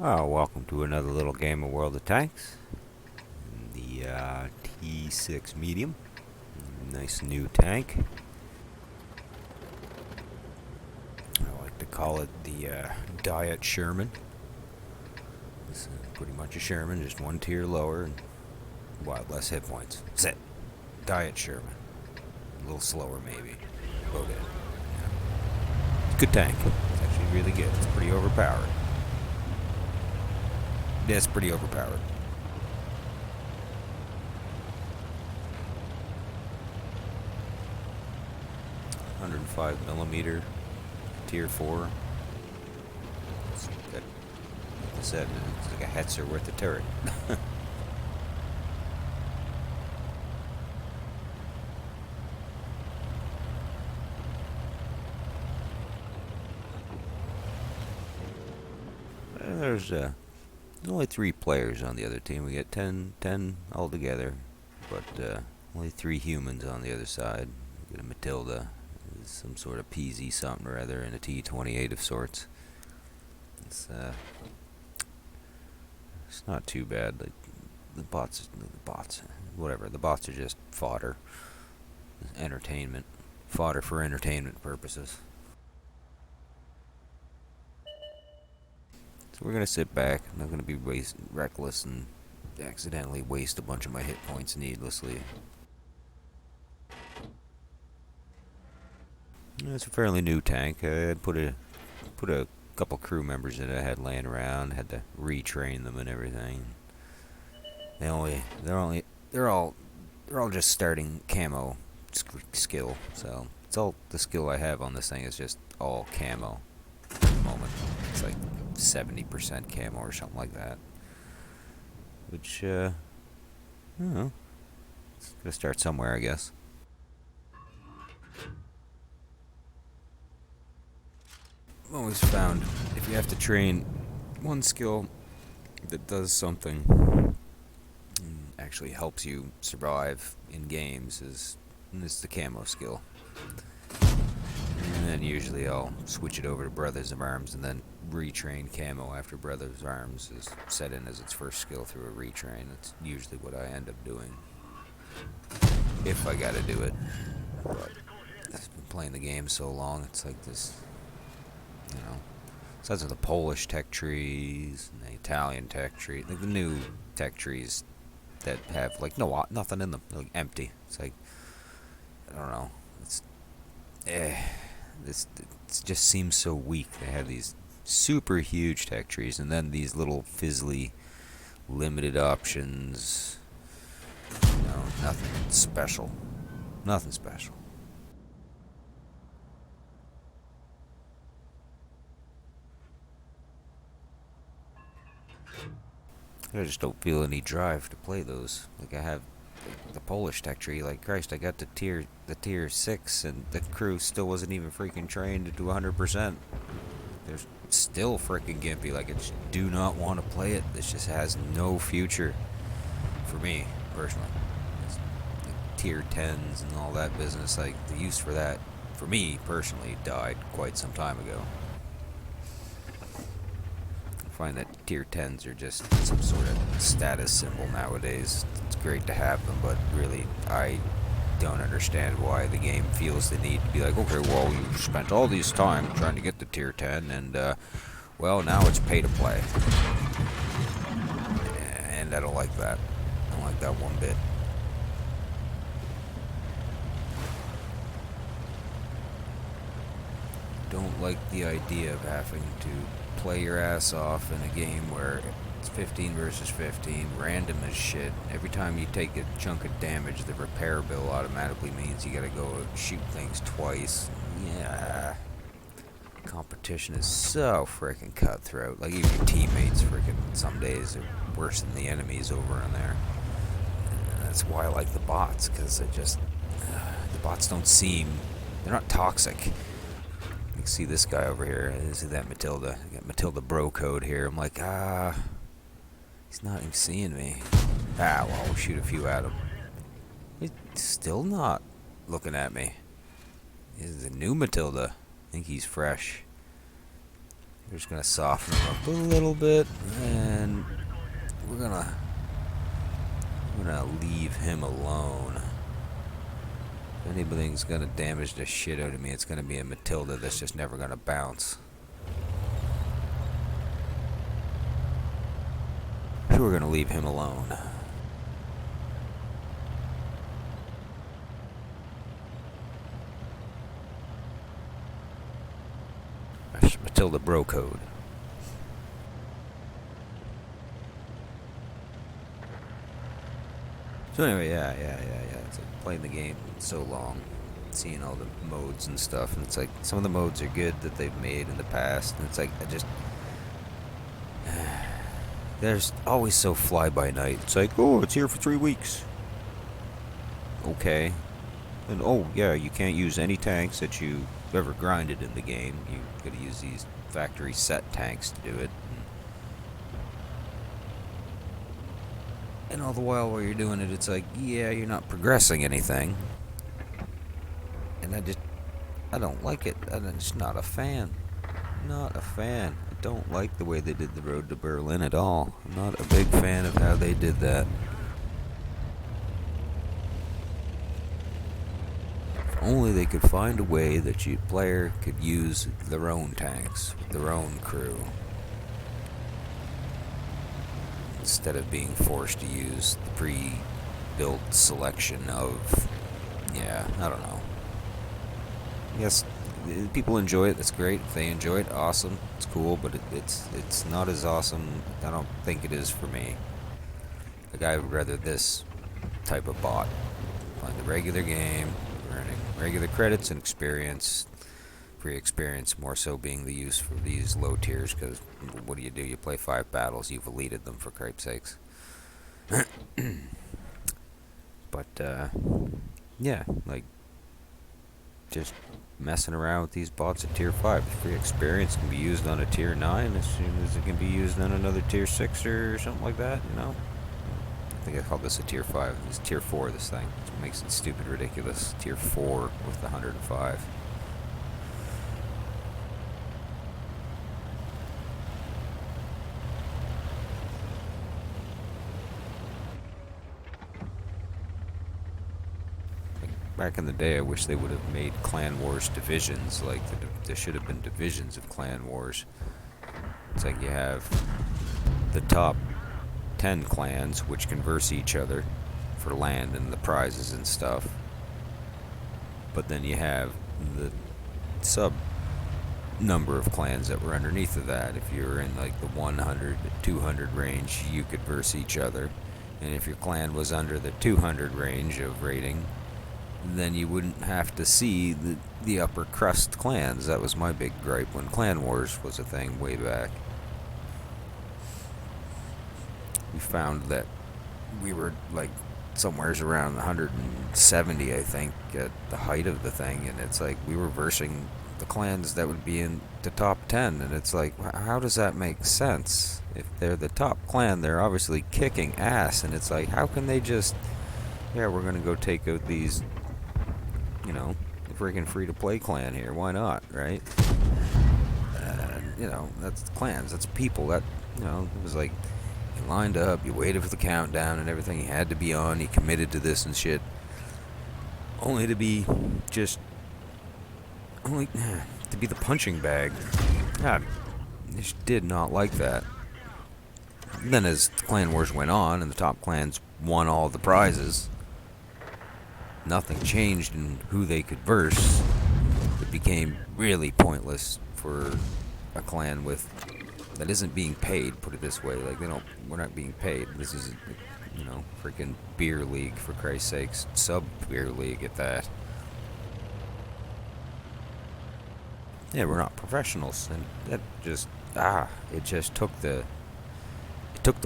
Oh, welcome to another little game of World of Tanks. The T6 medium. Nice new tank. I like to call it the Diet Sherman. It's pretty much a Sherman, just one tier lower and less hit points. That's it. Diet Sherman. A little slower, maybe. About it. Yeah. It's a good tank. It's actually really good. It's pretty overpowered. Yeah, it's pretty overpowered. .105mm, tier 4. It's got, like I said, it's like a Hetzer worth of turret. There's only 3 players on the other team. We got 10 altogether, but only 3 humans on the other side. We got a Matilda, some sort of PZ something or other, and a T28 of sorts. It's not too bad. Like the bots, whatever. The bots are just fodder, entertainment, fodder for entertainment purposes. So we're gonna sit back. I'm not gonna be reckless and accidentally waste a bunch of my hit points needlessly. It's a fairly new tank. I put a couple crew members that I had laying around. Had to retrain them and everything. They're all just starting camo skill. So it's all the skill I have on this thing is just all camo at the moment. It's like 70% camo or something like that. Which I don't know. It's gonna start somewhere, I guess. I've always found if you have to train one skill that does something and actually helps you survive in games is the camo skill. And then usually I'll switch it over to Brothers of Arms and then retrain camo after Brothers of Arms is set in as its first skill through a retrain. That's usually what I end up doing. If I gotta do it. But I've been playing the game so long, it's like this, you know. Besides the Polish tech trees and the Italian tech tree, like the new tech trees that have like nothing in them, like empty. It's like I don't know. This it just seems so weak. They have these super huge tech trees and then these little fizzly limited options. Nothing special. Nothing special. I just don't feel any drive to play those. Like I have the Polish tech tree. Like Christ, I got the tier 6, and the crew still wasn't even freaking trained to do 100%. They're still freaking gimpy. Like I just do not want to play it. This just has no future for me personally. It's like tier 10s and all that business. Like the use for that, for me personally, died quite some time ago. Find that tier 10s are just some sort of status symbol nowadays. It's great to have them, but really, I don't understand why the game feels the need to be like, okay, well, you spent all this time trying to get the tier 10, and, well, now it's pay to play. And I don't like that. I don't like that one bit. Don't like the idea of having to play your ass off in a game where it's 15 versus 15, random as shit. Every time you take a chunk of damage, the repair bill automatically means you gotta go shoot things twice. Yeah. Competition is so freaking cutthroat. Like, even your teammates freaking some days are worse than the enemies over in there. And that's why I like the bots, because the bots don't seem, they're not toxic. You can see this guy over here. See that Matilda? I got Matilda bro code here. I'm like, he's not even seeing me. Well, we'll shoot a few at him. He's still not looking at me. This is a new Matilda. I think he's fresh. We're just gonna soften him up a little bit, and we're gonna leave him alone. If anything's gonna damage the shit out of me, it's gonna be a Matilda that's just never gonna bounce. So we're gonna leave him alone. Matilda bro code. So anyway, yeah. It's like playing the game so long, seeing all the modes and stuff, and it's like some of the modes are good that they've made in the past, and it's like there's always so fly by night. It's like, oh, it's here for 3 weeks. Okay. And oh yeah, you can't use any tanks that you ever grinded in the game. You gotta use these factory set tanks to do it. And all the while you're doing it, it's like, yeah, you're not progressing anything. And I don't like it. I'm just not a fan. Not a fan. I don't like the way they did the road to Berlin at all. I'm not a big fan of how they did that. If only they could find a way that your player could use their own tanks, their own crew, instead of being forced to use the pre-built selection of, yeah, I don't know. Yes, people enjoy it, that's great. If they enjoy it, awesome, it's cool, but it's not as awesome, I don't think it is for me. Like, I would rather this type of bot. Playing the regular game, earning regular credits and experience, free experience, more so being the use for these low tiers, because what do? You play 5 battles, you've eluded them, for cripe's sakes. But, yeah, like, just messing around with these bots at tier 5. Free experience can be used on a tier 9 as soon as it can be used on another tier 6 or something like that, you know? I think I called this a tier 5. It's tier 4, this thing. It makes it stupid ridiculous. Tier 4 with the 105. Back in the day, I wish they would have made Clan Wars divisions. Like, there should have been divisions of Clan Wars. It's like you have the top 10 clans, which converse each other for land and the prizes and stuff. But then you have the sub number of clans that were underneath of that. If you're in like the 100 to 200 range, you could verse each other. And if your clan was under the 200 range of rating, then you wouldn't have to see the upper crust clans. That was my big gripe when Clan Wars was a thing way back. We found that we were like somewheres around 170, I think, at the height of the thing, and it's like we were versing the clans that would be in the top 10, and it's like, how does that make sense? If they're the top clan, they're obviously kicking ass, and it's like, how can they just, yeah, we're gonna go take out these, you know, the freaking free-to-play clan here, why not, right? You know, that's clans, that's people, that, you know, it was like, you lined up, you waited for the countdown and everything, you had to be on, you committed to this and shit, only to be just, only to be the punching bag. God, I just did not like that. And then as the Clan Wars went on and the top clans won all the prizes, nothing changed in who they could verse. It became really pointless for a clan with that isn't being paid, put it this way. Like, we're not being paid. This is, you know, freaking beer league, for Christ's sakes. Sub beer league at that. Yeah, we're not professionals, and that just, it just took the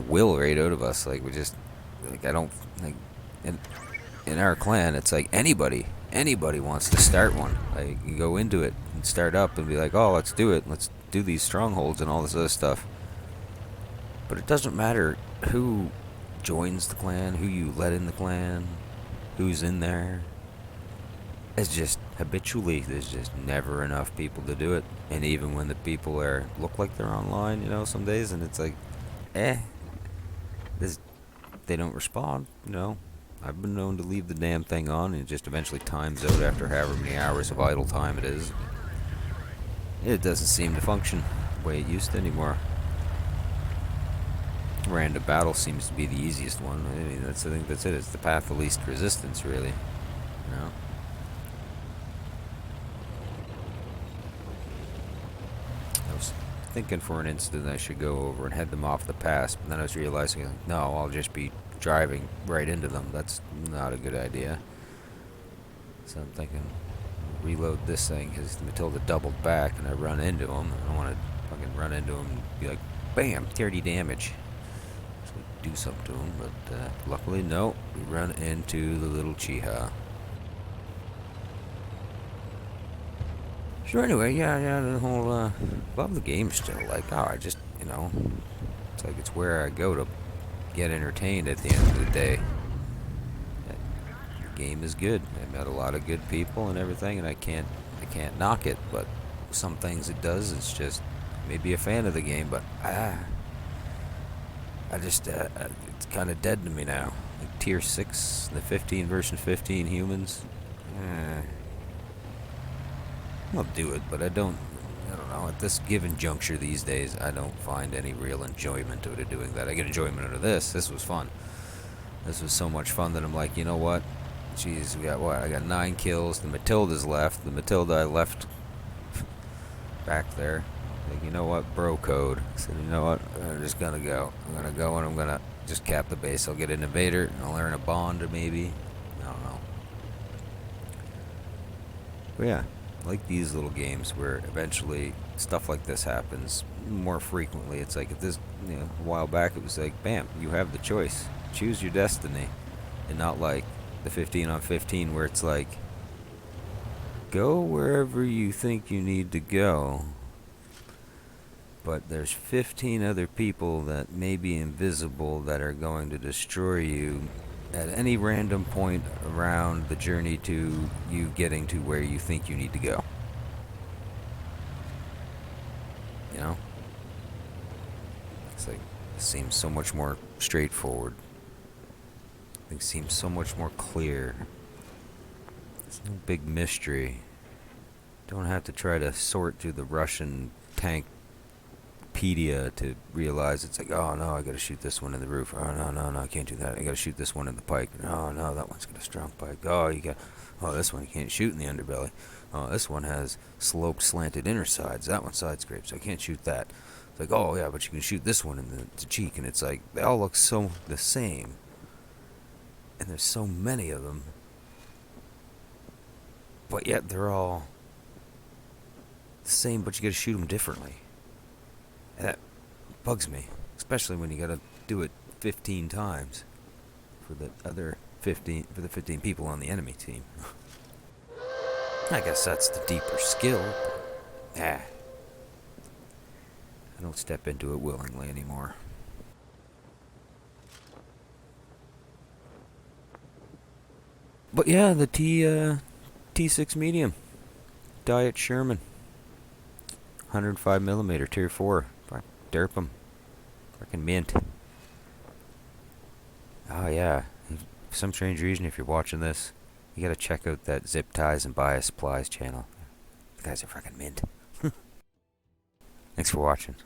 will right out of us. Like, we just, like, I don't, like, in our clan, it's like anybody wants to start one. Like, you go into it and start up and be like, oh, let's do it. Let's do these strongholds and all this other stuff. But it doesn't matter who joins the clan, who you let in the clan, who's in there. It's just, habitually, there's just never enough people to do it. And even when the people look like they're online, some days, and it's like, eh, this, they don't respond. I've been known to leave the damn thing on, and it just eventually times out after however many hours of idle time it is. It doesn't seem to function the way it used to anymore. Random battle seems to be the easiest one. I mean, I think that's it. It's the path of least resistance, really. I was thinking for an instant I should go over and head them off the pass, but then I was realizing, no, I'll just be driving right into them. That's not a good idea. So I'm thinking, reload this thing, because Matilda doubled back and I run into him. I don't want to fucking run into him and be like, bam, 30 damage. So do something to him, but luckily, no. We run into the little Chiha. So anyway, yeah, the whole, love the game still. Like, I just, it's like it's where I go to get entertained at the end of the day. The game is good. I met a lot of good people and everything, and I can't knock it. But some things it does, it's just, I may be a fan of the game, but I just, it's kind of dead to me now. Like tier 6, the 15 versus 15 humans. I'll do it, but I don't know. At this given juncture these days, I don't find any real enjoyment out of doing that. I get enjoyment out of this. This was fun. This was so much fun that I'm like, you know what? Jeez, we got what? I got 9 kills. The Matilda's left. The Matilda I left back there. Like, you know what? Bro code. I said, you know what? I'm just gonna go. I'm gonna go and I'm gonna just cap the base. I'll get an invader. And I'll earn a bond, maybe. I don't know. But yeah. Like these little games where eventually stuff like this happens more frequently. It's like this, a while back it was like, bam, you have the choice. Choose your destiny. And not like the 15 on 15 where it's like, go wherever you think you need to go. But there's 15 other people that may be invisible that are going to destroy you at any random point around the journey to you getting to where you think you need to go. It's like, it seems so much more straightforward. It seems so much more clear. It's no big mystery. Don't have to try to sort through the Russian tankpedia to realize it's like, oh no, I gotta shoot this one in the roof. Oh no, I can't do that. I gotta shoot this one in the pike. Oh no, that one's got a strong pike. Oh, this one you can't shoot in the underbelly. Oh, this one has sloped, slanted inner sides. That one's side scraped, so I can't shoot that. It's like, oh yeah, but you can shoot this one in the cheek, and it's like they all look so the same, and there's so many of them, but yet they're all the same, but you gotta shoot them differently. And that bugs me, especially when you gotta do it 15 times for the 15 people on the enemy team. I guess that's the deeper skill. I don't step into it willingly anymore. But yeah, the T6 medium, Diet Sherman, 105 millimeter, tier 4. Derp 'em. Freaking mint. Oh yeah. For some strange reason, if you're watching this, you gotta check out that Zip Ties and Bias Plies channel. The guys are freaking mint. Thanks for watching.